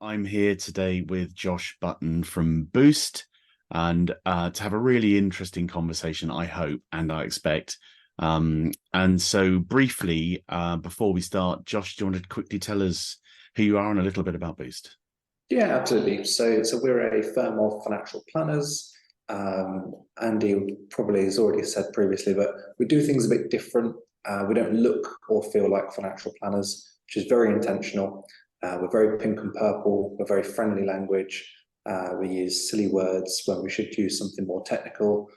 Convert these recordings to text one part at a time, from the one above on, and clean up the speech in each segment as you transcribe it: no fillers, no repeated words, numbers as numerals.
I'm here today with Josh Butten from boosst, and to have a really interesting conversation, I hope and I expect. And so briefly, before we start, Josh, do you want to quickly tell us who you are and a little bit about boosst? Yeah, absolutely. So we're a firm of financial planners. Andy probably has already said previously, but we do things a bit different. We don't look or feel like financial planners, which is very intentional. We're very pink and purple. We're very friendly language. We use silly words when we should use something more technical.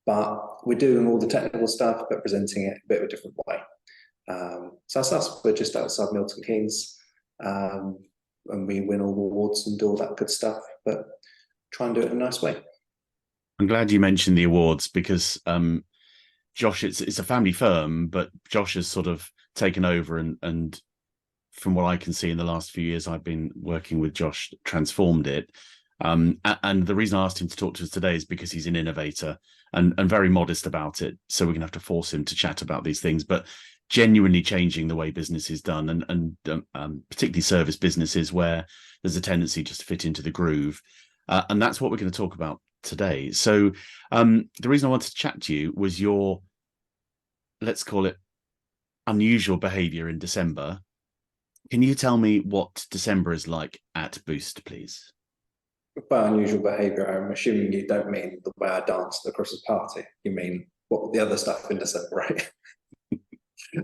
But we're doing all the technical stuff, but presenting it a bit of a different way. So that's us. We're just outside Milton Keynes. And we win all the awards and do all that good stuff, but try and do it in a nice way. I'm glad you mentioned the awards because Josh, it's a family firm, but Josh has sort of taken over and from what I can see in the last few years I've been working with Josh, transformed it. And the reason I asked him to talk to us today is because he's an innovator and very modest about it. So we're going to have to force him to chat about these things, but genuinely changing the way business is done and particularly service businesses where there's a tendency just to fit into the groove. And that's what we're going to talk about today. So the reason I wanted to chat to you was your, let's call it, unusual behavior in December. Can you tell me what December is like at boosst, please? By unusual behaviour, I'm assuming you don't mean the way I danced at the Christmas party. You mean what the other stuff in December, right?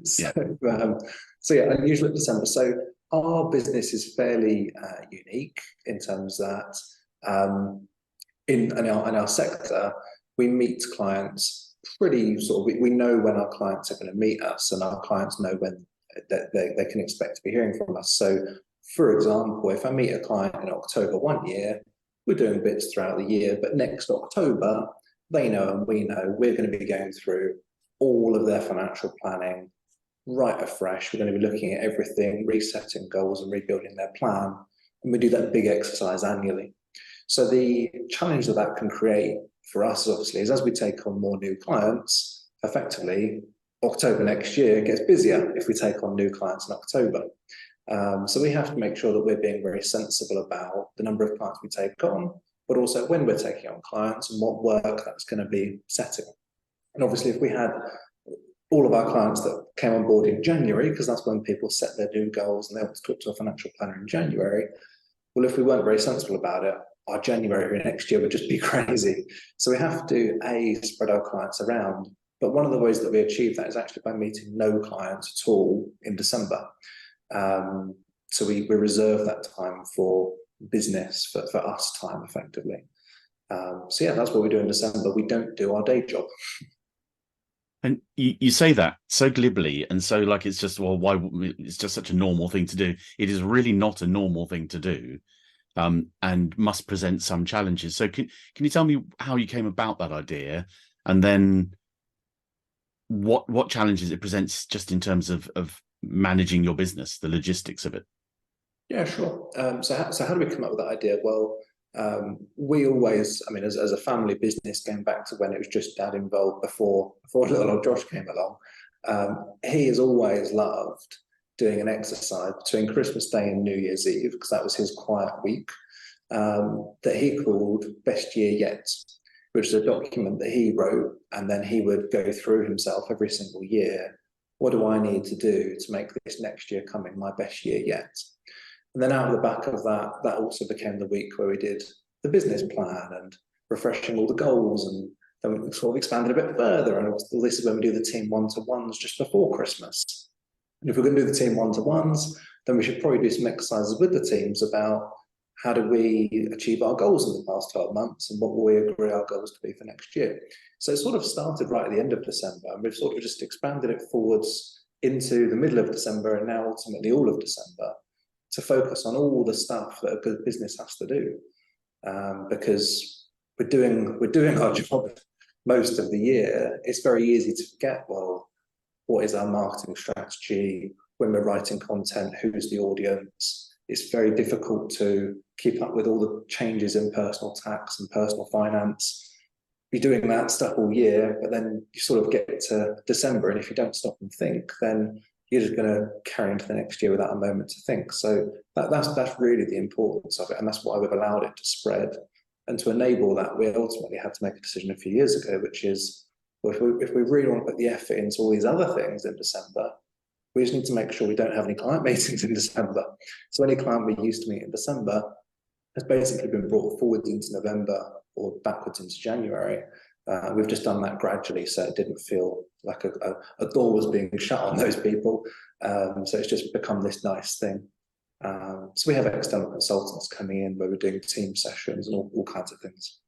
so, yeah. So yeah, unusual at December. So our business is fairly unique in terms that in our sector, we meet clients pretty sort of, we know when our clients are going to meet us, and our clients know when they can expect to be hearing from us. So, for example, if I meet a client in October one year, we're doing bits throughout the year, but next October, they know and we know we're going to be going through all of their financial planning right afresh. We're going to be looking at everything, resetting goals and rebuilding their plan. And we do that big exercise annually. So the challenge that can create for us, obviously, is as we take on more new clients, effectively, October next year gets busier if we take on new clients in October. So we have to make sure that we're being very sensible about the number of clients we take on, but also when we're taking on clients and what work that's going to be setting. And obviously, if we had all of our clients that came on board in January, because that's when people set their new goals and they want to talk to a financial planner in January, well, if we weren't very sensible about it, our January next year would just be crazy. So we have to, spread our clients around. But one of the ways that we achieve that is actually by meeting no clients at all in December. So we reserve that time for business, for us time, effectively. So yeah, that's what we do in December. We don't do our day job. And you say that so glibly and so like it's just, well, why? It's just such a normal thing to do. It is really not a normal thing to do, and must present some challenges. So can you tell me how you came about that idea, and then what challenges it presents just in terms of managing your business, the logistics of it? Yeah, sure. So how do we come up with that idea? Well, we always, I mean, as a family business, going back to when it was just dad involved before little old Josh came along, he has always loved doing an exercise between Christmas Day and New Year's Eve, because that was his quiet week, that he called Best Year Yet, which is a document that he wrote, and then he would go through himself every single year. What do I need to do to make this next year coming my best year yet? And then out of the back of that, that also became the week where we did the business plan and refreshing all the goals. And then we sort of expanded a bit further. And this is when we do the team one-to-ones just before Christmas. And if we're going to do the team one-to-ones, then we should probably do some exercises with the teams about how do we achieve our goals in the past 12 months and what will we agree our goals to be for next year. So it sort of started right at the end of December, and we've sort of just expanded it forwards into the middle of December and now ultimately all of December, to focus on all the stuff that a good business has to do, because we're doing our job most of the year. It's very easy to forget, well, what is our marketing strategy? When we're writing content, who's the audience? It's very difficult to keep up with all the changes in personal tax and personal finance. You're doing that stuff all year, but then you sort of get to December, and if you don't stop and think, then you're just going to carry into the next year without a moment to think. So that's really the importance of it, and that's why we've allowed it to spread. And to enable that, we ultimately had to make a decision a few years ago, which is, well, if we really want to put the effort into all these other things in December, we just need to make sure we don't have any client meetings in December. So any client we used to meet in December has basically been brought forward into November or backwards into January. We've just done that gradually, so it didn't feel like a door was being shut on those people. So it's just become this nice thing. So we have external consultants coming in where we're doing team sessions and all kinds of things.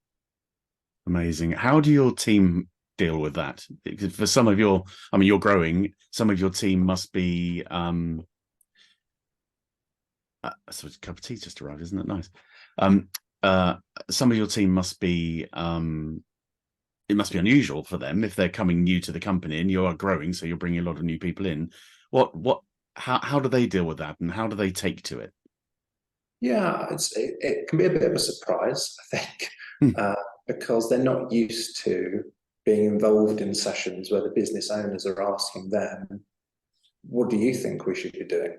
Amazing. How do your team deal with that? Because for some of your, I mean, you're growing, some of your team must be, so it's a cup of tea just arrived, isn't it nice? Some of your team must be, it must be unusual for them if they're coming new to the company and you are growing, so you're bringing a lot of new people in. How do they deal with that, and how do they take to it? Yeah, it can be a bit of a surprise, I think, because they're not used to being involved in sessions where the business owners are asking them, what do you think we should be doing?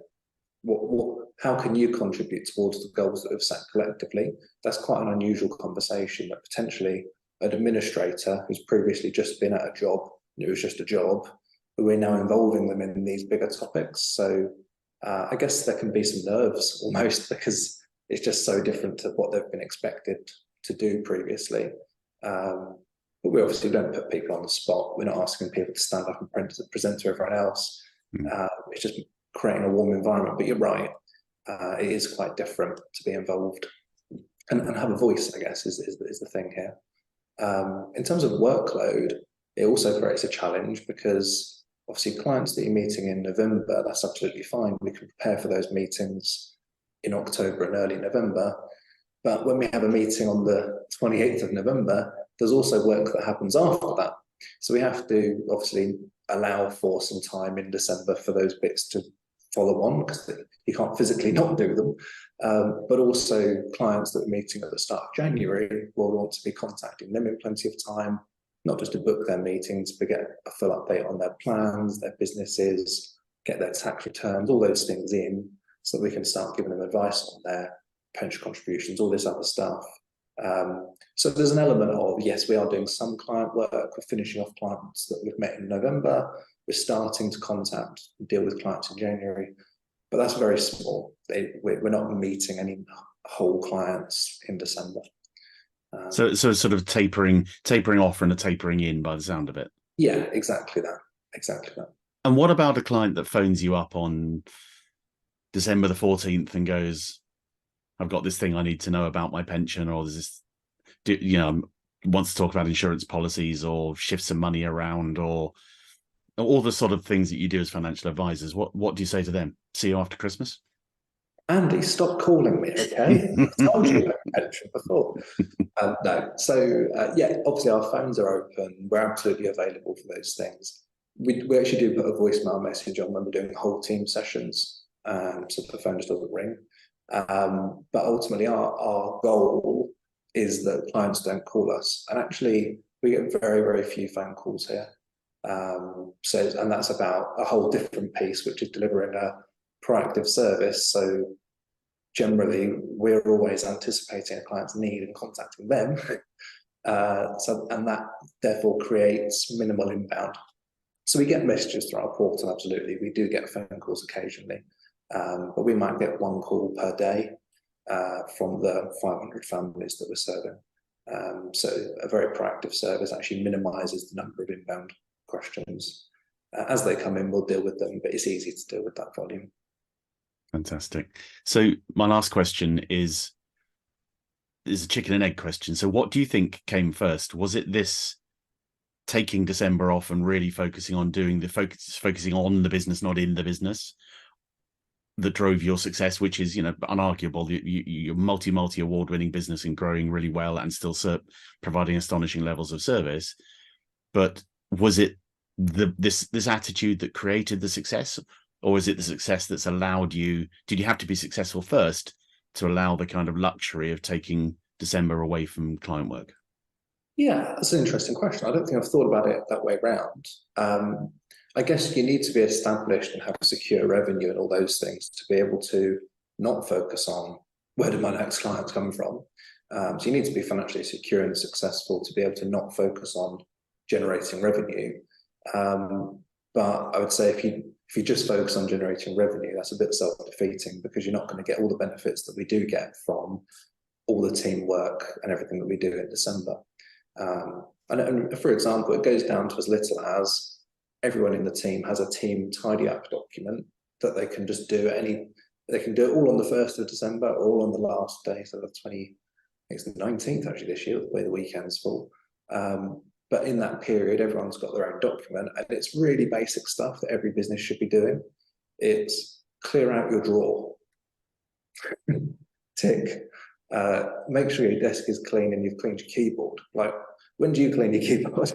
How can you contribute towards the goals that we've set collectively? That's quite an unusual conversation that potentially an administrator who's previously just been at a job, and it was just a job, but we're now involving them in these bigger topics. So I guess there can be some nerves almost, because it's just so different to what they've been expected to do previously. But we obviously don't put people on the spot. We're not asking people to stand up and present to everyone else. It's just creating a warm environment. But you're right, it is quite different to be involved and have a voice, I guess, is the thing here. In terms of workload, it also creates a challenge because obviously clients that you're meeting in November, that's absolutely fine. We can prepare for those meetings in October and early November. But when we have a meeting on the 28th of November, there's also work that happens after that. So we have to obviously allow for some time in December for those bits to follow on, because you can't physically not do them. But also clients that are meeting at the start of January will want to be contacting them in plenty of time, not just to book their meetings, but get a full update on their plans, their businesses, get their tax returns, all those things in, so that we can start giving them advice on their pension contributions, all this other stuff. So there's an element of, yes, we are doing some client work. We're finishing off clients that we've met in November. We're starting to contact and deal with clients in January, but that's very small. We're not meeting any whole clients in December. So sort of tapering off and a tapering in by the sound of it. Yeah, exactly that. And what about a client that phones you up on December the 14th and goes, I've got this thing I need to know about my pension, or there's this, wants to talk about insurance policies or shift some money around, or all the sort of things that you do as financial advisors. What do you say to them? See you after Christmas? Andy, stop calling me, okay? I've told you about pension before. No. So, yeah, obviously our phones are open. We're absolutely available for those things. We actually do put a voicemail message on when we're doing whole team sessions, so the phone just doesn't ring. But ultimately our goal is that clients don't call us. And actually, we get very, very few phone calls here. And that's about a whole different piece, which is delivering a proactive service. So generally, we're always anticipating a client's need and contacting them. And that therefore creates minimal inbound. So we get messages through our portal, absolutely. We do get phone calls occasionally, but we might get one call per day from the 500 families that we're serving. So a very proactive service actually minimises the number of inbound questions. As they come in, we'll deal with them, but it's easy to deal with that volume. Fantastic. So my last question is a chicken and egg question. So what do you think came first? Was it this taking December off and really focusing on focusing on the business, not in the business, that drove your success, which is, unarguable? You're multi award-winning business and growing really well and still providing astonishing levels of service. But was it this attitude that created the success, or is it the success that's allowed you? Did you have to be successful first to allow the kind of luxury of taking December away from client work? Yeah, that's an interesting question. I don't think I've thought about it that way around. I guess you need to be established and have secure revenue and all those things to be able to not focus on where do my next clients come from. So you need to be financially secure and successful to be able to not focus on generating revenue. But I would say if you just focus on generating revenue, that's a bit self-defeating because you're not going to get all the benefits that we do get from all the teamwork and everything that we do in December. And for example, it goes down to as little as everyone in the team has a team tidy up document that they can just do they can do it all on the 1st of December or all on the last day, so the 20, I think it's the 19th actually this year, the way the weekends fall. But in that period, everyone's got their own document, and it's really basic stuff that every business should be doing. It's clear out your drawer, tick, make sure your desk is clean and you've cleaned your keyboard. Like, when do you clean your keyboard?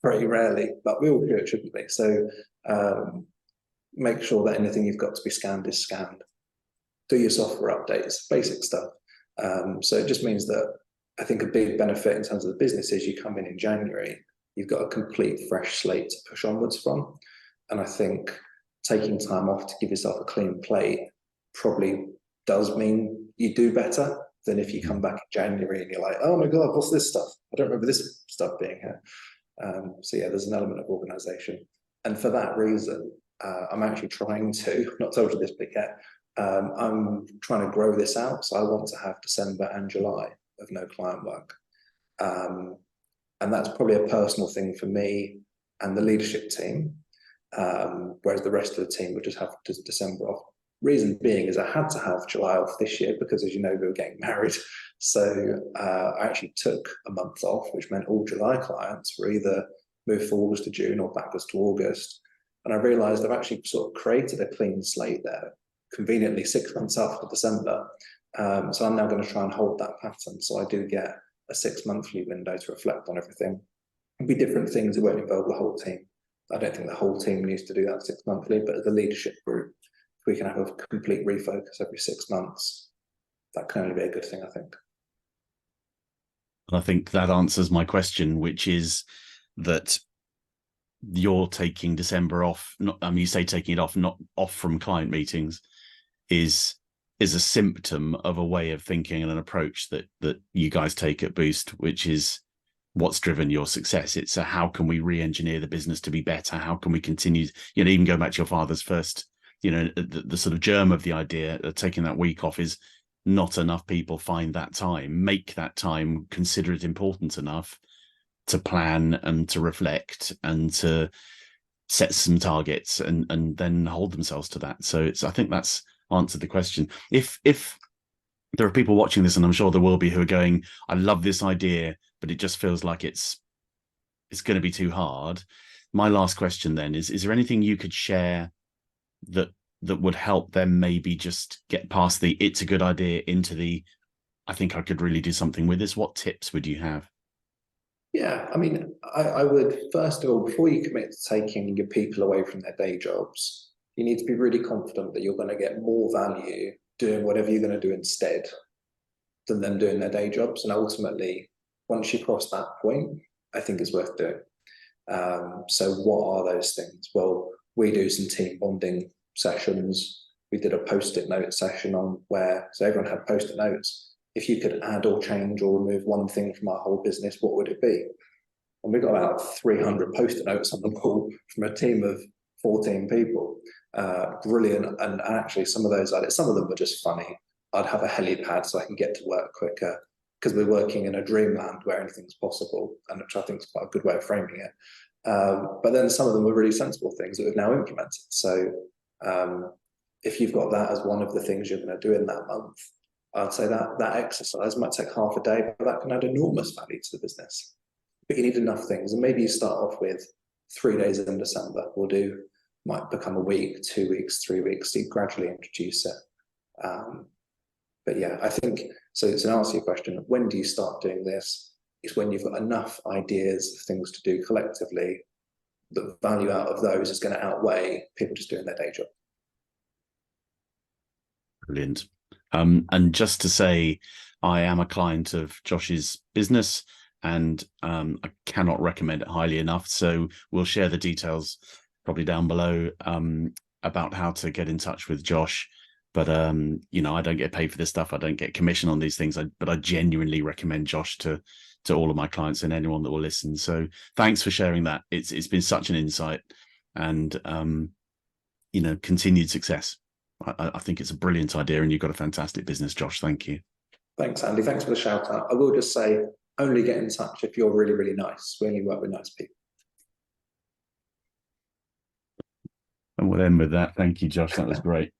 Very rarely, but we all do it, shouldn't we? So make sure that anything you've got to be scanned is scanned. Do your software updates, basic stuff. So it just means that I think a big benefit in terms of the business is you come in January, you've got a complete fresh slate to push onwards from. And I think taking time off to give yourself a clean plate probably does mean you do better than if you come back in January and you're like, oh my God, what's this stuff? I don't remember this stuff being here. So yeah, there's an element of organization. And for that reason, I'm actually trying to, I've not told you this bit yet, I'm trying to grow this out. So I want to have December and July of no client work. And that's probably a personal thing for me and the leadership team, whereas the rest of the team would just have December off. Reason being is I had to have July off this year because, as you know, we were getting married. So I actually took a month off, which meant all July clients were either moved forwards to June or backwards to August. And I realized I've actually sort of created a clean slate there, conveniently 6 months after December. So I'm now going to try and hold that pattern. So I do get a 6 monthly window to reflect on everything. It'll be different things. It won't involve the whole team. I don't think the whole team needs to do that 6 monthly, but as a leadership group, we can have a complete refocus every 6 months. That can only be a good thing, I think. I think that answers my question, which is that you're taking December off. Not, I mean, you say taking it off, not off from client meetings, is a symptom of a way of thinking and an approach that you guys take at Boosst, which is what's driven your success. It's a how can we re-engineer the business to be better? How can we continue? You know, even go back to your father's first. You know, the sort of germ of the idea of taking that week off is not enough people find that time, make that time, consider it important enough to plan and to reflect and to set some targets and then hold themselves to that. So I think that's answered the question. If there are people watching this, and I'm sure there will be, who are going, I love this idea, but it just feels like it's going to be too hard. My last question then is there anything you could share that would help them maybe just get past the it's a good idea into the I think I could really do something with this? What tips would you have? Yeah, I mean, I would, first of all, before you commit to taking your people away from their day jobs, you need to be really confident that you're going to get more value doing whatever you're going to do instead than them doing their day jobs. And ultimately, once you cross that point, I think it's worth doing. So what are those things? Well, we do some team bonding sessions. We did a post-it note session so everyone had post-it notes. If you could add or change or remove one thing from our whole business, what would it be? And we got about 300 post-it notes on the wall from a team of 14 people. Brilliant. And actually some of them were just funny. I'd have a helipad so I can get to work quicker because we're working in a dreamland where anything's possible, and which I think is quite a good way of framing it. But then some of them were really sensible things that we've now implemented. So if you've got that as one of the things you're going to do in that month, I'd say that exercise might take half a day, but that can add enormous value to the business. But you need enough things, and maybe you start off with 3 days in December. Might become a week, 2 weeks, 3 weeks. So you gradually introduce it. But yeah, I think so. To answer your question, when do you start doing this? It's when you've got enough ideas of things to do collectively. The value out of those is going to outweigh people just doing their day job. Brilliant. And just to say, I am a client of Josh's business, and I cannot recommend it highly enough. So we'll share the details probably down below about how to get in touch with Josh. But you know, I don't get paid for this stuff. I don't get commission on these things. But I genuinely recommend Josh to all of my clients and anyone that will listen. So thanks for sharing that. It's been such an insight, and you know, continued success. I think it's a brilliant idea, and you've got a fantastic business, Josh. Thank you. Thanks, Andy. Thanks for the shout out. I will just say, only get in touch if you're really, really nice. We only work with nice people. And we'll end with that. Thank you, Josh. That was great.